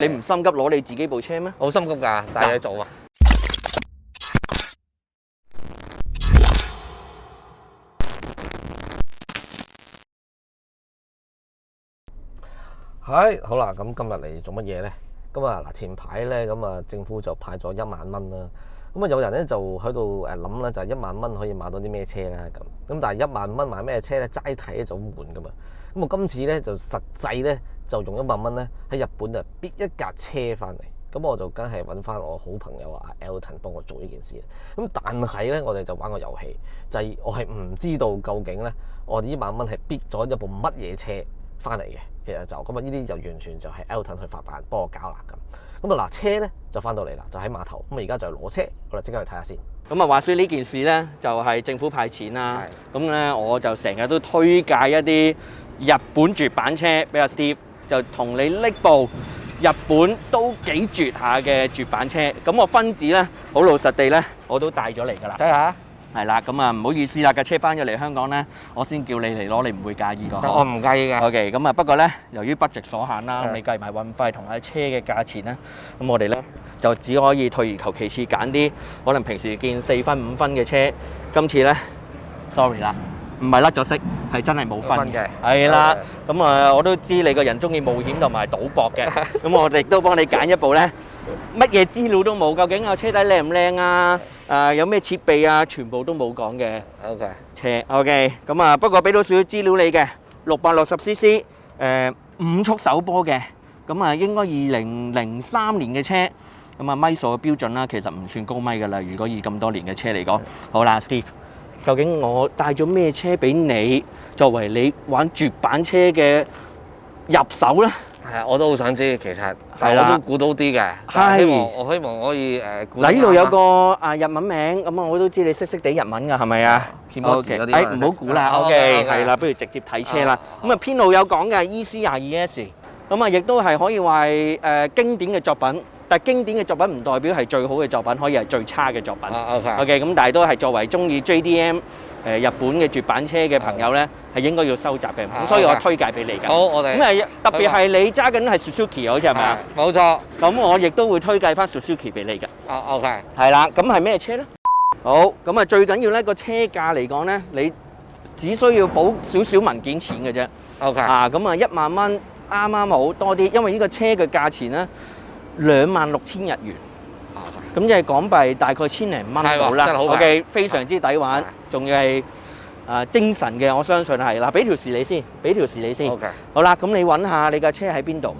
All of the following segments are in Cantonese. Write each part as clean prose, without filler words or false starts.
你唔心急攞你自己部車咩？好心急㗎，帶嘢做啊！係好啦，咁今日嚟做乜嘢咧？咁啊嗱，前排咧咁啊，政府就派咗1萬蚊啦。咁啊，有人咧就喺度諗咧，就係1萬蚊可以買到啲咩車咧咁。咁但係1萬蚊買咩車咧？齋睇咧就好悶噶嘛。咁我今次咧就實際咧就用1萬蚊咧喺日本就逼一架車翻嚟。咁我就梗係揾翻我好朋友阿 Elton 幫我做呢件事。咁但係咧，我哋就玩個遊戲，就係我係唔知道究竟咧，我哋呢1萬蚊係逼咗一部乜嘢車翻嚟嘅。其實就咁啊，呢啲就完全就係 Elton 去發辦幫我搞啦咁。咁啊嗱，車咧就翻到嚟啦，就喺碼頭。咁啊而家就攞車，我哋即刻去睇下先。咁啊，話說呢件事咧，就係政府派錢啦。咁咧，我就成日都推介一啲日本絕版車俾阿 Steve，就同你拎部日本都幾絕下嘅絕版車。咁我分子咧，好老實地咧，我都帶咗嚟㗎啦。睇下。係啦，咁啊唔好意思啦，架車翻咗嚟香港咧，我先叫你嚟攞，你唔會介意㗎？我唔介意嘅。OK， 咁啊不過咧，由於 budget 所限啦，你計埋運費同埋車嘅價錢咧，咁我哋咧就只可以退而求其次揀啲可能平時見4分5分嘅車。今次咧 ，sorry 啦，唔係甩咗色，係真係冇分嘅。係啦，咁啊我都知你個人中意冒險同埋賭博嘅，咁我哋都幫你揀一部咧，乜嘢資料都冇，究竟個車底靚唔靚啊？有咩設備啊？全部都冇講嘅。OK。車 OK， 咁啊不過俾到少少資料你嘅，660cc， 5速手波嘅，咁啊應該2003年嘅車，咁啊米數嘅標準啦，其實唔算高米㗎啦。如果以咁多年嘅車嚟講，好啦 ，Steve， 究竟我帶咗咩車俾你，作為你玩絕版車嘅入手咧？係啊，我都好想知，其實，但我都估到啲嘅。係，我希望可以估。嗱，呢度有個日文名，咁啊我都知你識地日文㗎，係咪啊？OK， 唔好估啦 ，OK， 係啦，不如直接睇車啦。咁啊編號有講嘅 EC22S， 咁啊亦都係可以話係經典嘅作品，但係經典嘅作品唔代表係最好嘅作品，可以係最差嘅作品。OK， 咁但係都係作為中意 JDM。日本嘅絕版車嘅朋友咧，係應該要收集嘅，咁所以我推介俾你㗎。好，我哋咁特別係你揸緊係 Suzuki 好似係咪啊？冇錯。咁我亦都會推介翻 Suzuki 俾你㗎。OK。係啦，咁係咩車咧？好，咁啊最緊要咧個車價嚟講咧，你只需要補少少文件錢嘅啫。OK。咁啊1萬蚊啱啱好多啲，因為呢個車嘅價錢咧26,000日元。咁即係港幣大概千零蚊到啦。OK， 非常之抵玩，仲要係精神嘅，我相信係啦。俾條時你先，俾條時你先。OK。好啦，咁你揾下你架車喺邊度？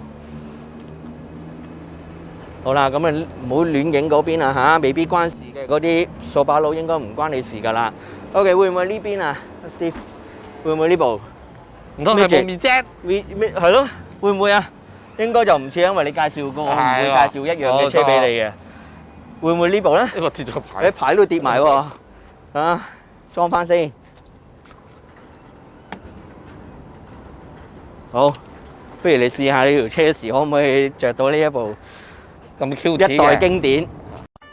好啦，咁啊唔好亂影嗰邊啊嚇，未必關事嘅。嗰啲掃把佬應該唔關你事㗎啦。OK， 會唔會呢邊啊 ，Steve？ 會唔會呢部？唔通係部面啫？係咯，會唔會啊？應該就唔似，因為你介紹過，我唔會介紹一樣嘅車俾你嘅。會唔會呢部咧？呢個跌咗牌，啲牌都跌埋喎，啊，裝翻先。好，不如你試下呢條車時可唔可以着到呢一部咁 Q 嘅一代經典。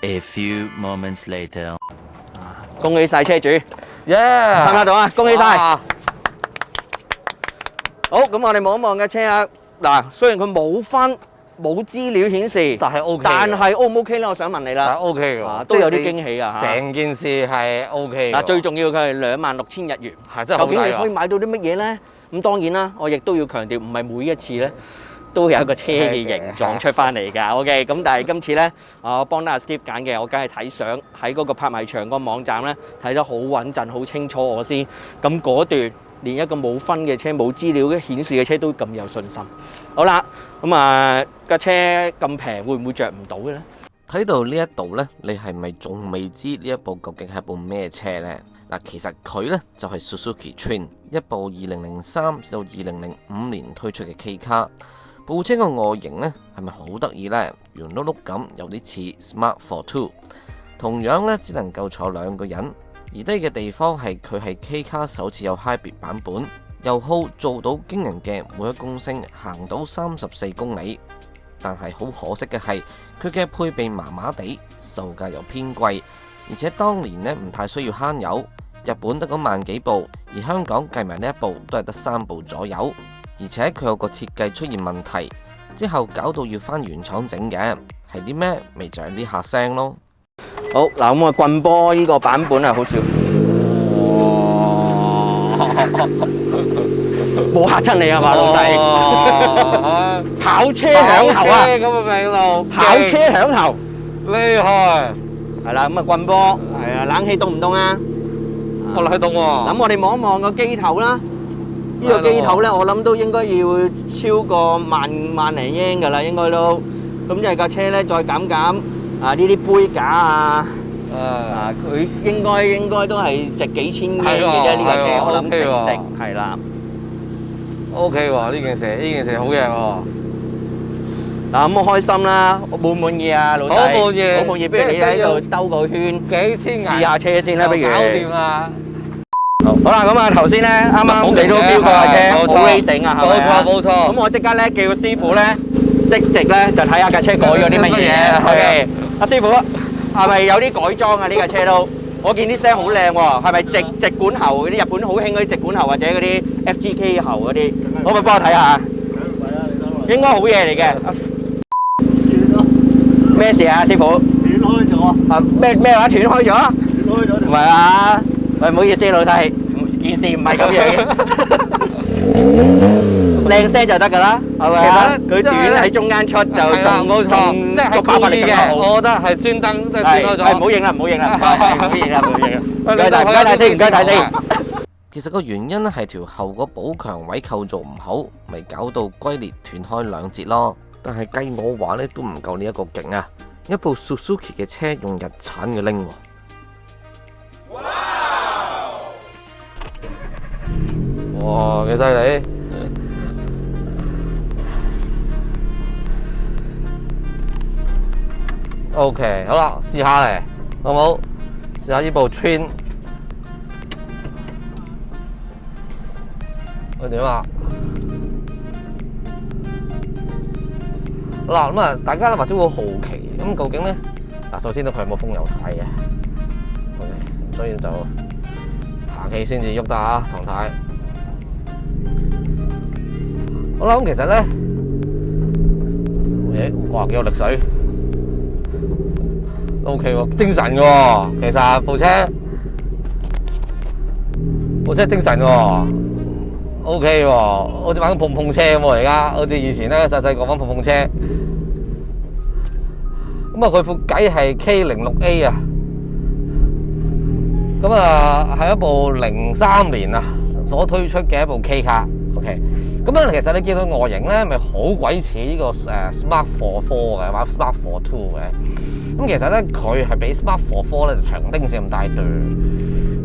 A few moments later， 恭喜晒車主，耶！睇唔睇到啊？恭喜晒。好，咁我哋望一望嘅車啊。嗱，雖然佢冇分。冇資料顯示，但係 OK， 但係 O 唔 OK 咧？我想問你啦。係 OK 嘅，都有啲驚喜啊！成件事係 OK。嗱，最重要佢係26,000日元，係真係好抵。究竟你可以買到啲乜嘢咧？咁當然啦，我亦都要強調，唔係每一次咧都有一個車嘅形狀出翻嚟㗎。OK， 咁但係今次咧，我幫得阿 Steve 揀嘅，我梗係睇相喺嗰個拍賣場個網站咧睇得好穩陣、好清楚我先。咁嗰段連一個冇分嘅車、冇資料顯示嘅車都咁有信心。好啦，咁架車咁平，會唔會着唔到嘅咧？睇到呢一度呢，你係咪仲未知呢一部究竟係部咩車呢？嗱，其實佢呢就係 Suzuki Twin， 一部2003到2005年推出嘅 K 卡。部車個外形呢係咪好得意呢？圓碌碌咁，有啲似 Smart Fortwo。同樣呢，只能夠坐2個人。而低嘅地方係佢係 K 卡首次有 Hybrid 版本，油耗做到驚人嘅每1公升行到34公里。但係好可惜嘅係，佢嘅配備麻麻地，售價又偏貴，而且當年呢唔太需要慳油，日本得嗰萬幾部，而香港計埋呢一部都係得3部左右，而且佢有個設計出現問題，之後搞到要翻原廠整嘅，係啲咩？咪就係呢下聲咯。好嗱，咁啊棍波呢個版本啊，好少。冇嚇親你啊嘛，老細！跑車響喉啊！咁嘅名路，跑車響喉，厲害！係啦，咁啊棍波係啊，冷氣凍唔凍啊？我冷氣凍喎。咁我哋望一望個機頭啦，呢個機頭咧，我諗都應該要超過萬零英㗎啦，應該都。咁即係架車咧，再減啊呢啲杯架啊。佢應該都係值幾千英嘅啫，呢架車我諗值係啦。OK 喎，呢件事好嘢喎。嗱咁我開心啦，滿唔滿意啊，老細？好滿意，好滿意。不如你喺度兜個圈，幾千試下車先啦，不如。搞掂啦！好啦，咁啊頭先咧，啱啱你都飆過架車，好 racing 啊，係咪啊？冇錯。咁我即刻咧叫師傅咧即直咧就睇下架車改咗啲乜嘢。OK，阿師傅係咪有啲改裝啊？呢架車都？我見啲聲好靚喎，係咪直管喉嗰啲日本好興嗰啲直管喉或者嗰啲 FGK 喉嗰啲？可唔可以幫我睇下？應該好嘢嚟嘅。咩事啊，師傅？斷開咗。啊咩話？斷開咗？斷開咗。唔係啊！喂，唔好意思，老細，件事唔係咁樣嘅。靚聲就得㗎啦，係咪啊？佢短喺中間出就冇錯，即係爆發力更加好。我覺得係專登即係斷開咗。唔好影啦，唔好影啦，唔好影啦，唔好影啦。唔該大先，唔該大先。其實個原因咧係條後個補強位構造唔好，咪搞到龜裂斷開兩截咯。但係計我話咧都唔夠呢一個勁啊！一部 Suzuki 嘅車用日產嘅拎喎。哇，幾犀利！OK， 好啦，試下嚟，好唔好？試下呢部 Twin， 喂點啊？好啦，咁啊，大家咧或者會好奇，咁究竟咧嗱，首先都佢有冇風油軚嘅 ？OK， 所以就下期先至喐得啊，唐太。好啦，咁其實咧，哇，幾有力水 ，OK 喎，精神嘅喎，其實部車精神喎 ，OK 喎，好似玩緊碰碰車咁喎，而家好似以前咧細個玩碰碰車。咁啊，佢副計係 K06A 啊，咁啊係一部03年啊所推出嘅一部 K 卡 ，OK。咁啊，其實你見到外形咧，咪好鬼似呢個Smart 44嘅，或者 Smart 42嘅。咁其實咧，佢係比 Smart 44咧就長丁字咁大對。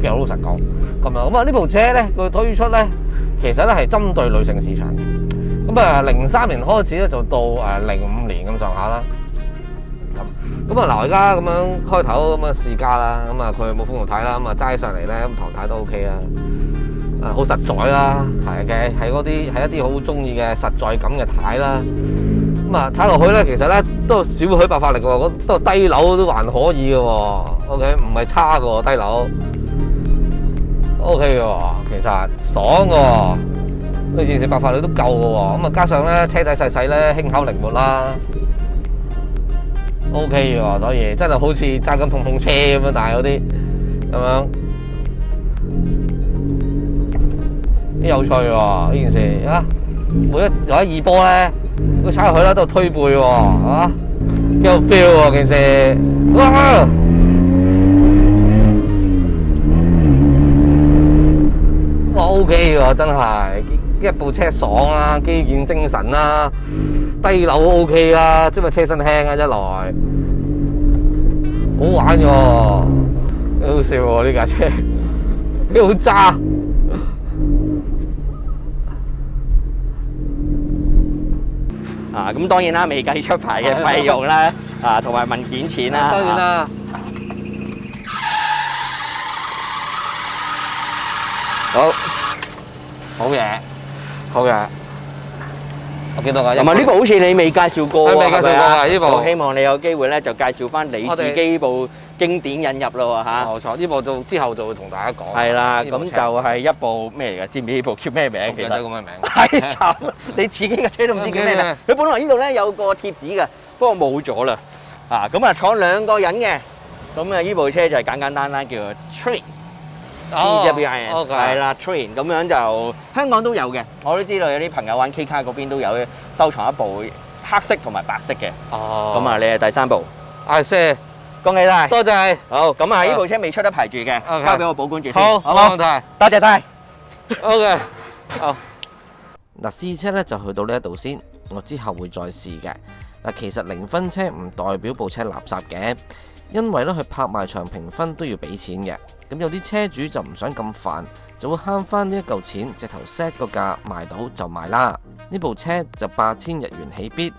其實老實講，咁啊呢部車咧，佢推出咧，其實咧係針對女性市場嘅。咁啊，03年開始咧，就到05年咁上下啦。咁啊，嗱，而家咁樣開頭咁樣試駕啦，咁啊佢冇風油軚啦，咁啊揸上嚟咧，咁唐太都 OK 啊。好實在啦，係嘅，係一啲好中意嘅實在感嘅軚啦。咁啊，踩落去咧，其實咧都少許爆發力喎，都低扭都還可以嘅喎。OK， 唔係差嘅喎，低扭 OK 嘅喎，其實爽嘅喎，呢件事爆發力都夠嘅喎。咁啊，加上咧車仔細細咧，輕巧靈活啦 ，OK 嘅喎，所以真係好似揸緊碰碰車咁樣，但係嗰啲咁樣。幾有趣喎呢件事啊！有一二波咧，佢踩落去啦，都推背喎，啊，幾有 feel 喎件事，哇！哇 OK 喎，真係一部車爽啦，基建精神啦，低扭 OK 啦，即係車身輕啊，一來好玩喎，幾好笑喎呢架車，幾好揸。咁當然啦，未計出牌嘅費用啦，同埋文件錢啦。當然啦。好嘢，好嘢。我見到㗎。同埋呢部好似你未介紹過喎，未介紹過係咪啊呢部我希望你有機會咧就介紹翻你自我哋己部經典引入咯喎嚇。冇錯，呢部之後就會同大家講。係啦，咁就呢部車係一部咩嚟㗎？知唔知呢部叫咩名？其實唔記得咁嘅名。係慘，你自己嘅車都唔知叫咩名。佢本來呢度咧有個貼紙嘅，不過冇咗啦。啊，咁啊坐兩個人嘅，咁啊呢部車就係簡簡單單叫做 Train。TWIN 係啦 ，Train 咁樣就香港都有嘅，我都知道有啲朋友玩 K 卡嗰邊都有收藏一部黑色同埋白色嘅。哦。咁啊，你係第三部，係謝，恭喜晒！多謝。好，咁啊呢部車未出得牌住嘅， OK 交俾我保管住先。好，好冇？冇問題。多謝晒。 OK。好。嗱，試車咧就去到呢一度先，我之後會再試嘅。嗱，其實零分車唔代表部車垃圾嘅，因為咧去拍賣場評分都要俾錢嘅。咁有啲車主就唔想咁煩，就會慳翻呢一嚿錢，直頭 set 個價賣到就賣啦。呢部車就8000日元起必，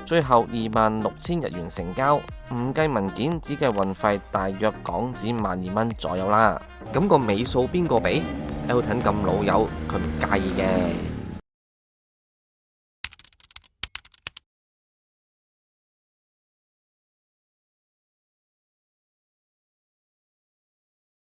最後26000日元成交，唔計文件，只計運費，大約港紙12000蚊左右啦。咁個尾數邊個俾？Elton 咁老友，佢唔介意嘅。